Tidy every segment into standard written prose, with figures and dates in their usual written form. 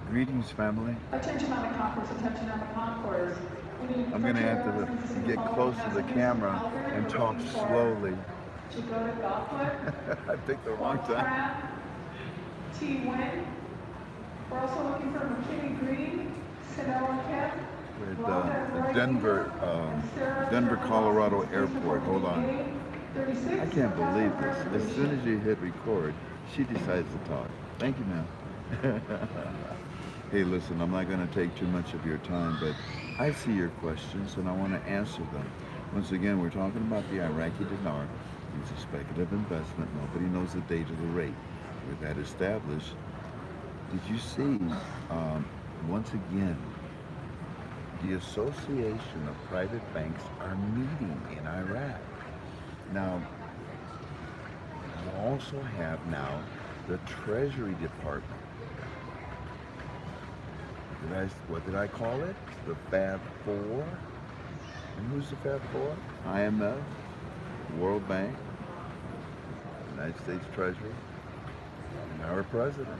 Greetings, family. Attention on the concourse, attention on the concourse. We need I'm going to virtual have to references to get follow close to the passengers in camera Calgary. and We're talk looking for slowly. Chico to Gulfport, I picked the wrong time. Quantran, T. Wynn. We're also looking for McKinney Green, Sonoma Kemp, With Rhonda the Reitinger, Denver, and Sarah Denver, Cherkowski. Colorado Please airport. report to Hold the on. gate I 36 for can't believe passenger this. As soon verification. as you hit record, she decides to talk. Thank you, ma'am. Hey, listen, I'm not going to take too much of your time, but I see your questions and I want to answer them. Once again, we're talking about the Iraqi dinar. It's a speculative investment. Nobody knows the date of the rate. With that established, did you see, once again, the Association of Private Banks are meeting in Iraq? Now, you also have now the Treasury Department. What did I call it? The Fab Four. And who's the Fab Four? IMF, World Bank, United States Treasury, and our president.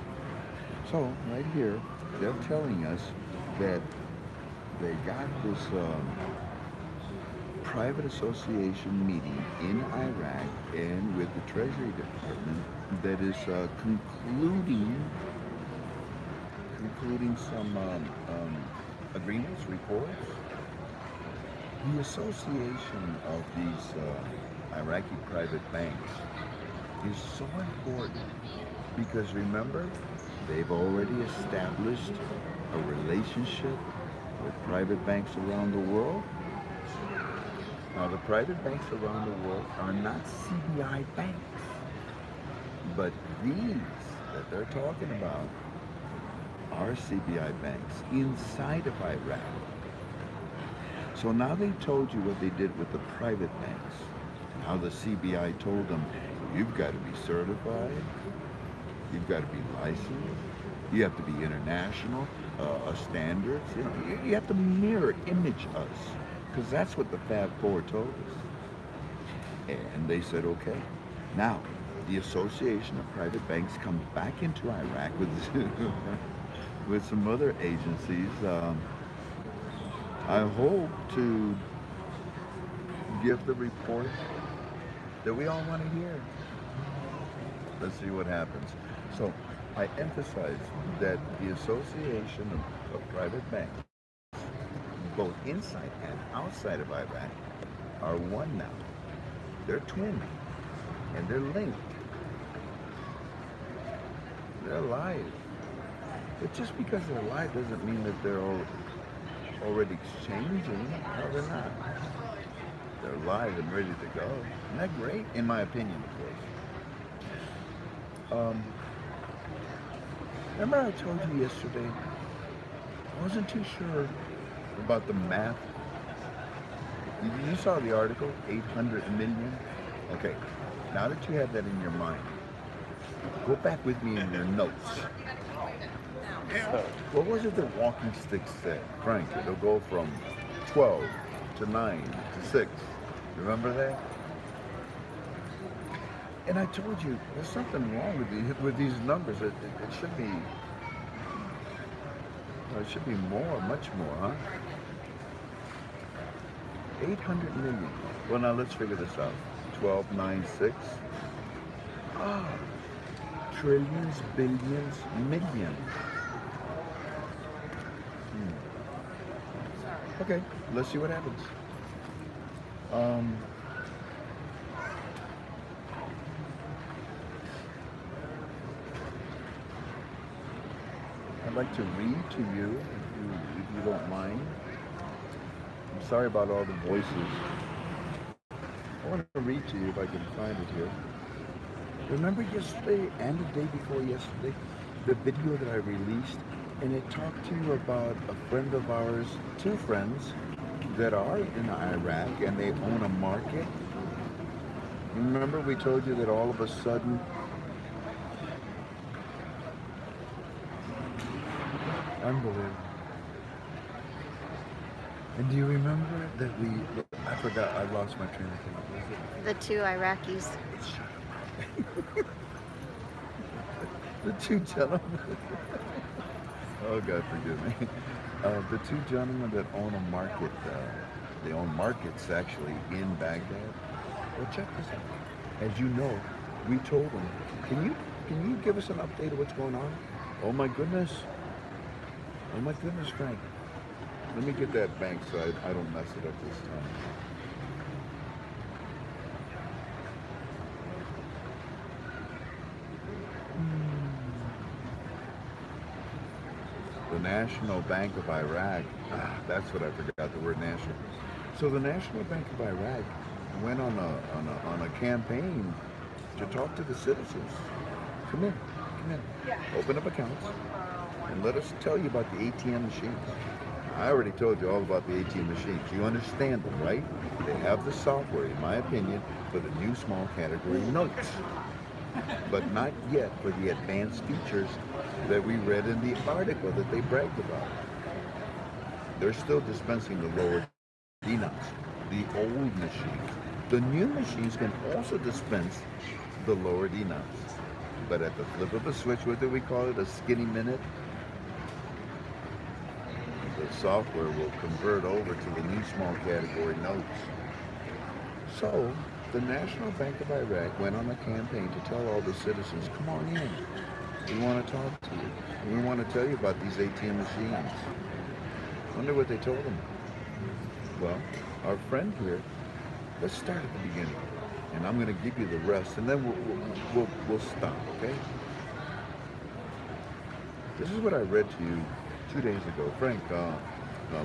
So right here, they're telling us that they got this private association meeting in Iraq and with the Treasury Department that is concluding some agreements, reports. The association of these Iraqi private banks is so important because remember, they've already established a relationship with private banks around the world. Now, the private banks around the world are not CBI banks, but these that they're talking about are CBI banks inside of Iraq. So now they told you what they did with the private banks, and how the CBI told them, you've got to be certified, you've got to be licensed, you have to be international standards. You know, you have to mirror image us, because that's what the Fab Four told us. And they said, okay. Now, the Association of Private Banks comes back into Iraq with with some other agencies. I hope to give the report that we all want to hear. Let's see what happens. So I emphasize that the Association of Private Banks, both inside and outside of Iraq, are one now. They're twin and they're linked. They're alive. But just because they're alive doesn't mean that they're all already exchanging. No, they're not. They're live and ready to go. Isn't that great? In my opinion, of course. Remember I told you yesterday, I wasn't too sure about the math. You saw the article, 800 million? Okay, now that you have that in your mind, go back with me in your notes. What was it that walking stick said? Frank, it'll go from 12 to 9 to 6. Remember that? And I told you, there's something wrong with these numbers. It should be, well, it should be more, much more, huh? 800 million. Well, now let's figure this out. 12, 9, 6. Ah, trillions, billions, millions. Okay, let's see what happens. I'd like to read to you, if you don't mind. I'm sorry about all the voices. I want to read to you if I can find it here. Remember yesterday and the day before yesterday, the video that I released, and it talked to you about a friend of ours, two friends that are in Iraq and they own a market. Remember we told you that all of a sudden, unbelievable. And do you remember that I forgot, I lost my train of thought. The two Iraqis. The two gentlemen. Oh, God forgive me. The two gentlemen that own a market, they own markets actually in Baghdad. Well, check this out. As you know, we told them, can you give us an update of what's going on? Oh my goodness. Oh my goodness, Frank. Let me get that bank so I don't mess it up this time. The National Bank of Iraq. That's what I forgot, the word national. So the National Bank of Iraq went on a campaign to talk to the citizens. Come in, come in. Open up accounts and let us tell you about the ATM machines. I already told you all about the ATM machines. You understand them, right? They have the software, in my opinion, for the new small category notes, but not yet for the advanced features that we read in the article that they bragged about. They're still dispensing the lower denots, the old machines. The new machines can also dispense the lower denots. But at the flip of a switch, what do we call it? A skinny minute? The software will convert over to the new small category notes. So, the National Bank of Iraq went on a campaign to tell all the citizens, come on in. We want to talk to you. We want to tell you about these ATM machines. Wonder what they told them. Well, our friend here, let's start at the beginning. And I'm going to give you the rest, and then we'll stop, okay? This is what I read to you 2 days ago. Frank,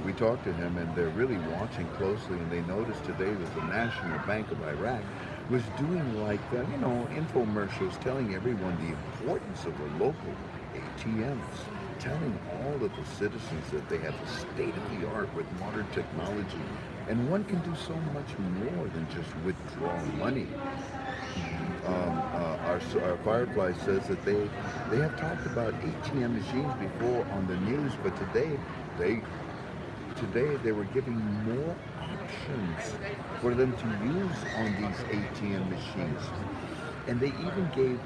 we talked to him, and they're really watching closely, and they noticed today that the National Bank of Iraq was doing like, infomercials telling everyone the importance of the local ATMs, telling all of the citizens that they have the state of the art with modern technology, and one can do so much more than just withdraw money. Our Firefly says that they have talked about ATM machines before on the news, but today they were giving more options for them to use on these ATM machines. And they even gave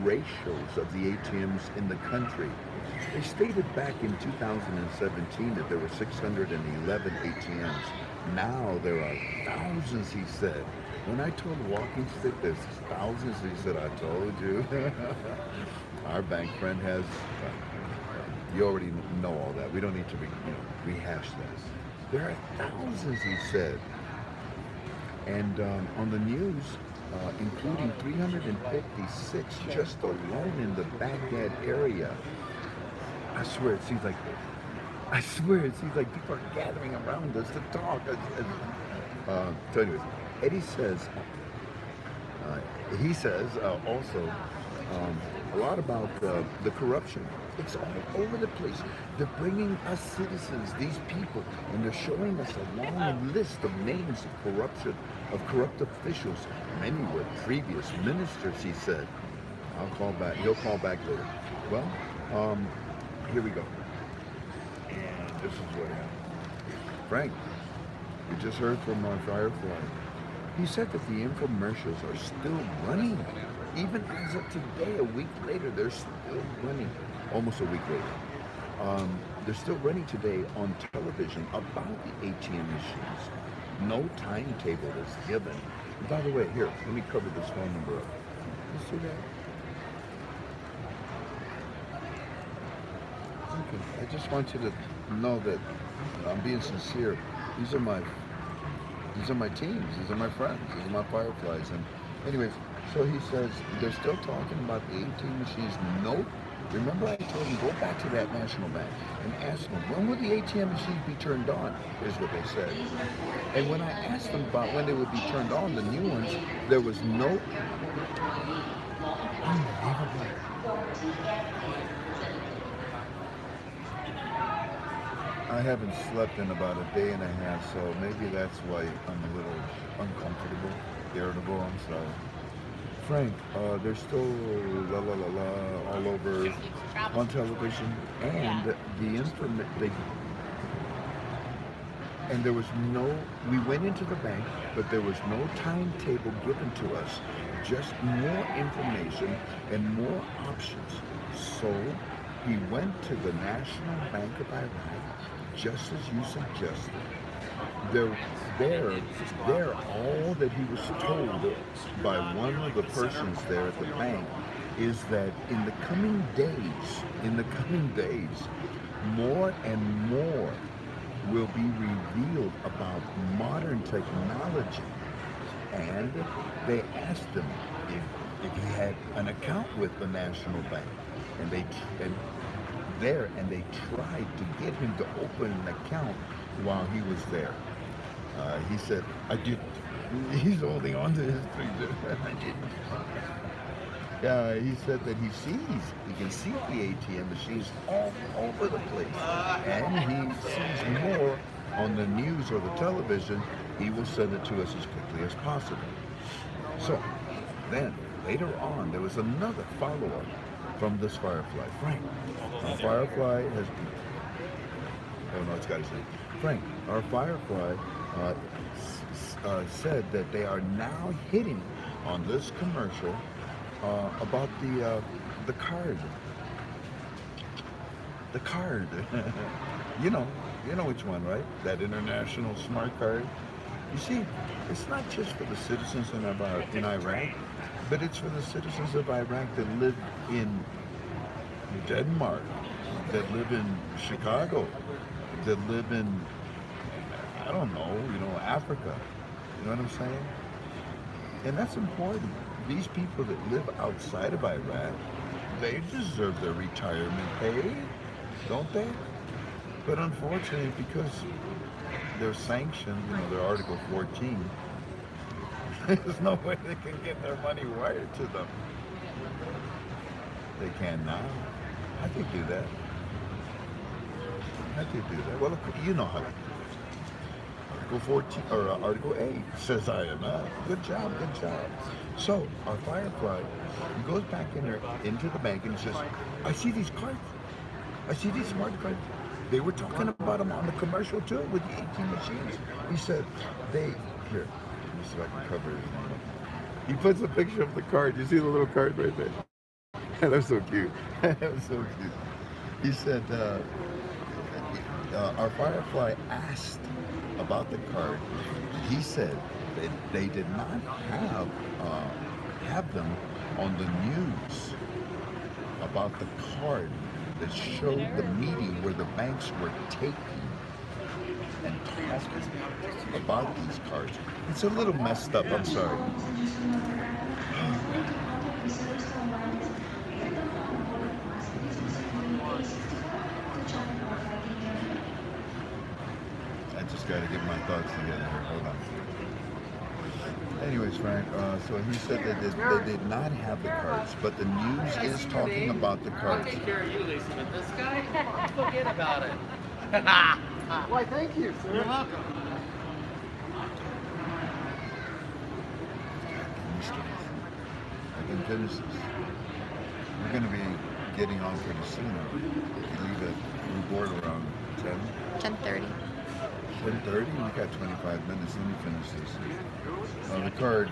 ratios of the ATMs in the country. They stated back in 2017 that there were 611 ATMs. Now there are thousands, he said. When I told Walking Stick there's thousands, he said, I told you. Our bank friend has, you already know all that. We don't need to rehash that. There are thousands, he said. And on the news, including 356 just alone in the Baghdad area. I swear it seems like people are gathering around us to talk. So anyways, Eddie says, also a lot about the corruption. It's all over the place. They're bringing us citizens, these people, and they're showing us a long list of names of corruption, of corrupt officials. Many were previous ministers, he said. I'll call back. He'll call back later. Well, here we go. And this is what happened. Frank, we just heard from our Firefly. He said that the infomercials are still running. Even as of today, a week later, they're still running. Almost a week later. They're still running today on television about the ATM machines. No timetable is given. And by the way, here, let me cover this phone number up. You see that? Okay. I just want you to know that I'm being sincere. These are my teams. These are my friends. These are my Fireflies. And anyways, so he says they're still talking about the ATM machines. Nope. Remember I told him, go back to that national bank and ask them, when will the ATM machines be turned on? Is what they said. And when I asked them about when they would be turned on, the new ones, there was no... Unbelievable. I haven't slept in about a day and a half, so maybe that's why I'm a little uncomfortable, irritable, I'm sorry. Frank, they're still all over on television, and and there was we went into the bank, but there was no timetable given to us, just more information and more options. So He went to the National Bank of Iraq, just as you suggested. There, there, there, all that he was told by one of the persons there at the bank is that in the coming days, more and more will be revealed about modern technology. And they asked him if he had an account with the National Bank, and they tried to get him to open an account while he was there. He said, "I didn't." He's holding on to his finger. I didn't. He said that he can see the ATM machines all over the place, and he sees more on the news or the television. He will send it to us as quickly as possible. So then later on, there was another follow-up from this Firefly. Frank, our Firefly has. Oh no, it's got to say, Frank, our Firefly said that they are now hitting on this commercial about the card. The card. you know, you know which one, right? That international smart card. You see, it's not just for the citizens in Iraq, but it's for the citizens of Iraq that live in Denmark, that live in Chicago, that live in, I don't know, Africa. You know what I'm saying? And that's important. These people that live outside of Iraq, they deserve their retirement pay, don't they? But unfortunately, because they're sanctioned, they're Article 14, there's no way they can get their money wired to them. They can now. I could do that. I could do that. Well, you know how to do it. Article 14, or Article 8 says I am. Good job, good job. So, our Firefly, he goes back in there, into the bank, and he says, I see these cards. I see these smart cards. They were talking about them on the commercial too, with the 18 machines. He said, here, let me see if I can cover his name. He puts a picture of the card. You see the little card right there? That was so cute. That was so cute. He said, our Firefly asked about the card. He said that they did not have them on the news about the card that showed the meeting where the banks were taking and talking about these cards. It's a little messed up, I'm sorry. I just got to get my thoughts together here. Hold on. Anyways, Frank, so he said that they did not have the cards, but the news is talking about the cards. I'll take care of you, Lisa, but this guy, forget about it. Why, thank you, sir. You're welcome. I can finish this. We're going to be getting on pretty soon. We board around 10? 10:30. 10:30? We got 25 minutes. Let me finish this. The cards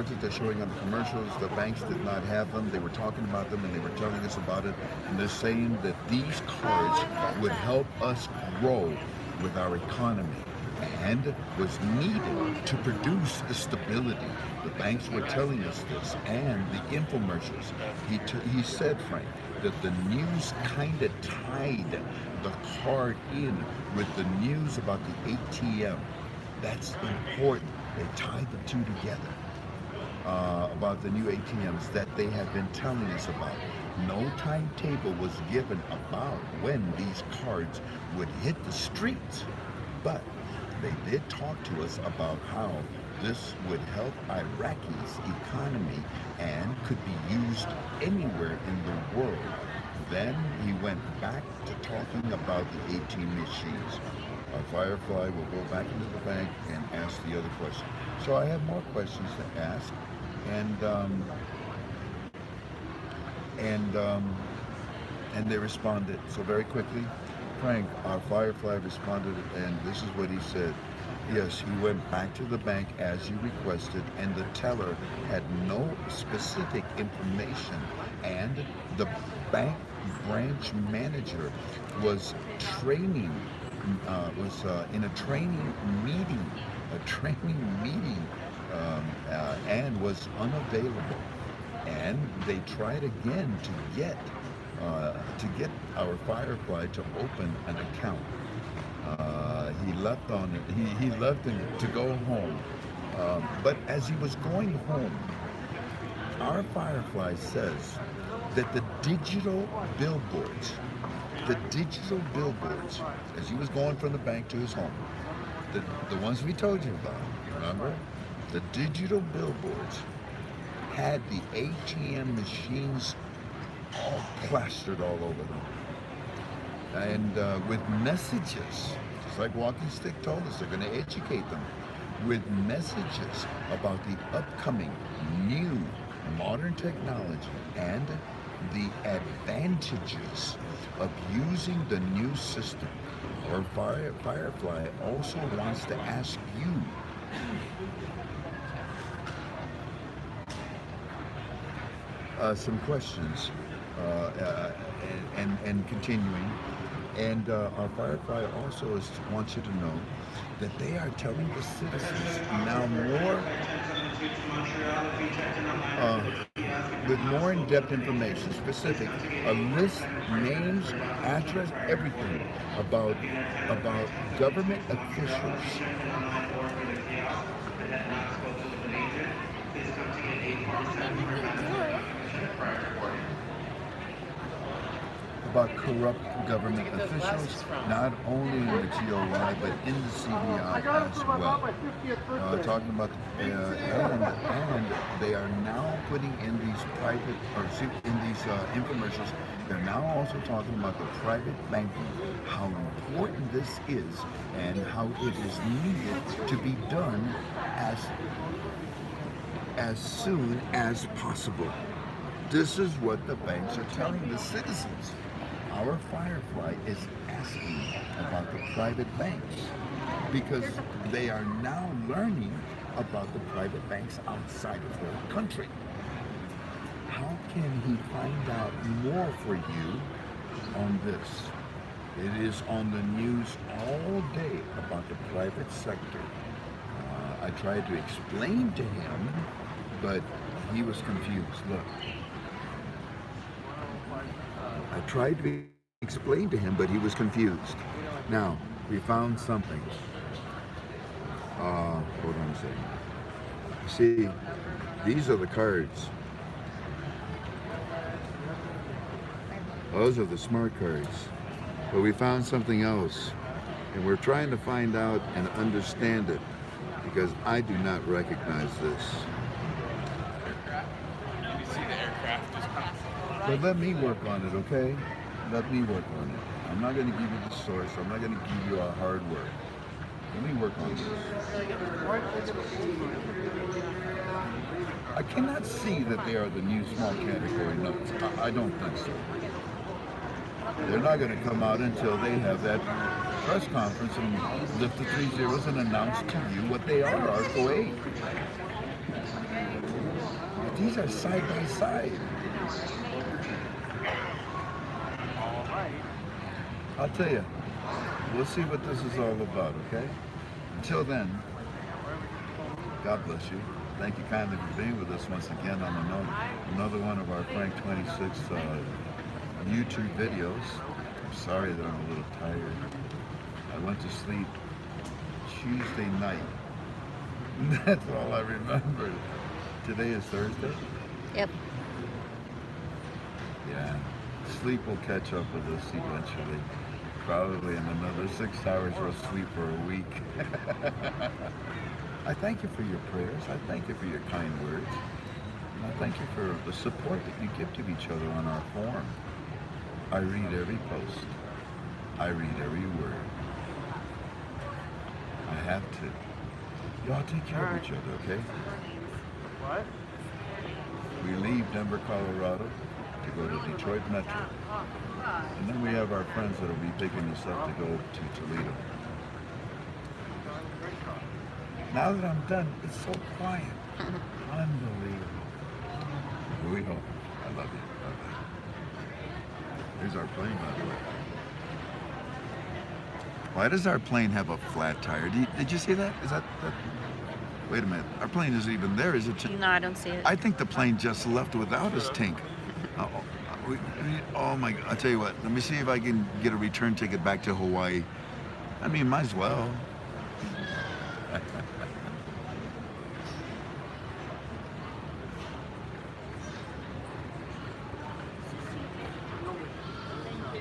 that they're showing on the commercials, the banks did not have them. They were talking about them and they were telling us about it. And they're saying that these cards would help us grow with our economy and was needed to produce the stability. The banks were telling us this, and the infomercials. He said, Frank, that the news kind of tied the card in with the news about the ATM. That's important. They tied the two together about the new ATMs that they have been telling us about. No timetable was given about when these cards would hit the streets, but they did talk to us about how this would help Iraqi's economy and could be used anywhere in the world. Then he went back to talking about the 18 machines. Our Firefly will go back into the bank and ask the other question. So I have more questions to ask, and they responded. So very quickly, Frank, our Firefly responded, and this is what he said. Yes, he went back to the bank as you requested, and the teller had no specific information, and the bank branch manager was training, in a training meeting, and was unavailable. And they tried again to get our Firefly to open an account. He left to go home. But as he was going home, our Firefly says that the digital billboards, as he was going from the bank to his home, the ones we told you about, remember? The digital billboards had the ATM machines all plastered all over them. And with messages, just like Walking Stick told us, they're going to educate them with messages about the upcoming new modern technology and the advantages of using the new system. Our Firefly also wants to ask you, some questions, and continuing. And our Firefly also wants you to know that they are telling the citizens now with more in-depth information, specific, a list, names, address, everything about government officials. About corrupt government officials, not only in the GOI but in the CBI as well. Talking about and they are now putting in these infomercials. They're now also talking about the private banking, how important this is, and how it is needed to be done as soon as possible. This is what the banks are telling the citizens. Our Firefly is asking about the private banks because they are now learning about the private banks outside of their country. How can he find out more for you on this? It is on the news all day about the private sector. I tried to explain to him, but he was confused. Look. I tried to explain to him, but he was confused. Now, we found something. Hold on a second. See, these are the cards. Those are the smart cards. But we found something else, and we're trying to find out and understand it, because I do not recognize this. You see the aircraft just passing. But let me work on it, okay? Let me work on it. I'm not going to give you the source. I'm not going to give you our hard work. Let me work on this. I cannot see that they are the new small category notes. I don't think so. They're not going to come out until they have that press conference and lift the 3 zeros and announce to you what they are, Arco 8. These are side by side. I'll tell you, we'll see what this is all about, okay? Until then, God bless you. Thank you kindly for being with us once again on another one of our Frank 26 YouTube videos. I'm sorry that I'm a little tired. I went to sleep Tuesday night. That's all I remember. Today is Thursday? Yep. Yeah. Sleep will catch up with us eventually. Probably in another 6 hours we'll sleep for a week. I thank you for your prayers. I thank you for your kind words. And I thank you for the support that you give to each other on our forum. I read every post. I read every word. I have to. Y'all take care of each other, okay? What? We leave Denver, Colorado to go to Detroit Metro. And then we have have our friends that will be picking us up to go to Toledo. Now that I'm done, it's so quiet. Unbelievable. Here we go. I love you. Bye-bye. There's our plane, by the way. Why does our plane have a flat tire? Did you see that? Is that? Wait a minute. Our plane isn't even there, is it? No, I don't see it. I think the plane just left without us, Tink. Oh my God. I'll tell you what. Let me see if I can get a return ticket back to Hawaii. I mean, might as well.